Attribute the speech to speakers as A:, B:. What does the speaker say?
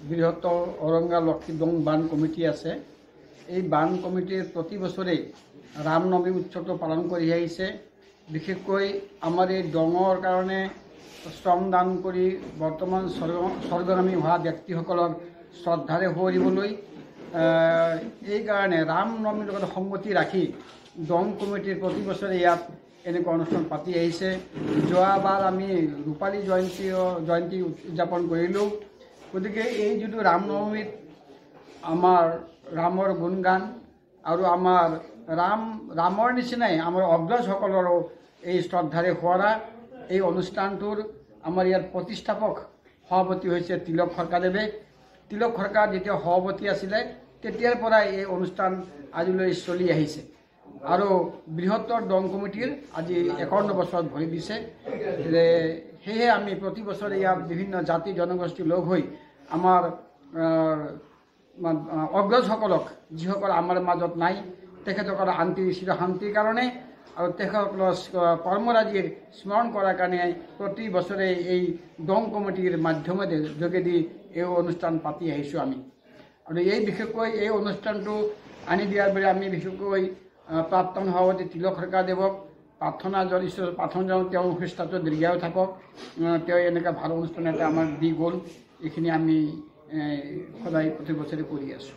A: বৃহত্তৰ অৰঙ্গা লক্ষীদং বান কমিটি আছে। এই বান কমিটিৰ প্ৰতি বছৰে ৰামনৱমী উৎসৱটো পালন কৰি আহিছে। বিশেষকৈ আমাৰ এই দঙৰ কাৰণে শ্ৰমদান কৰি বৰ্তমান স্বৰ্গগামী হোৱা ব্যক্তিসকলক শ্ৰদ্ধাৰে সোঁৱৰিবলৈ এইকাৰণে ৰামনৱমীৰ লগত সংগতি ৰাখি দং কমিটিৰ প্ৰতি বছৰে ইয়াত এনেকুৱা অনুষ্ঠান পাতি আহিছে। যোৱাবাৰ আমি ৰূপালী জয়ন্তী উদযাপন কৰিলোঁ। গতিকে এই যিটো ৰামনৱমীত আমাৰ ৰামৰ গুণগান আৰু আমাৰ ৰামৰ নিচিনাই আমাৰ অগ্ৰজসকলৰো এই শ্ৰদ্ধাৰে সোঁৱৰা এই অনুষ্ঠানটোৰ আমাৰ ইয়াৰ প্ৰতিষ্ঠাপক সভাপতি হৈছে তিলক খৰকাদেৱে। তিলক খৰকা যেতিয়া সভাপতি আছিলে তেতিয়াৰ পৰাই এই অনুষ্ঠান আজিলৈ চলি আহিছে আৰু বৃহত্তৰ দং কমিটিৰ আজি 51 বছৰত ভৰি দিছে। সেয়ে আমি প্ৰতি বছৰে ইয়াত বিভিন্ন জাতি জনগোষ্ঠী লগ হৈ আমাৰ অগ্ৰজসকলক যিসকল আমাৰ মাজত নাই তেখেতসকলৰ শান্তিৰ কাৰণে আৰু তেখেতসকলৰ কৰ্মৰাজিৰ স্মৰণ কৰাৰ কাৰণে প্ৰতি বছৰে এই দং কমিটিৰ মাধ্যমেৰে যোগেদি এই অনুষ্ঠান পাতি আহিছোঁ আমি। আৰু এই বিশেষকৈ এই অনুষ্ঠানটো আনি দিয়াৰ বাবে আমি বিশেষকৈ প্ৰাক্তন সভাপতি তিলক খৰকাদেৱক প্ৰাৰ্থনা জনাইছোঁ। প্ৰাৰ্থনা জনাওঁ তেওঁৰ সুস্বাস্থ্য দীৰ্ঘায়ু থাকক, তেওঁ এনেকুৱা ভাল অনুষ্ঠান এটা আমাক দি গ'ল। এইখিনি আমি সদায় প্ৰতি বছৰে কৰি আছোঁ।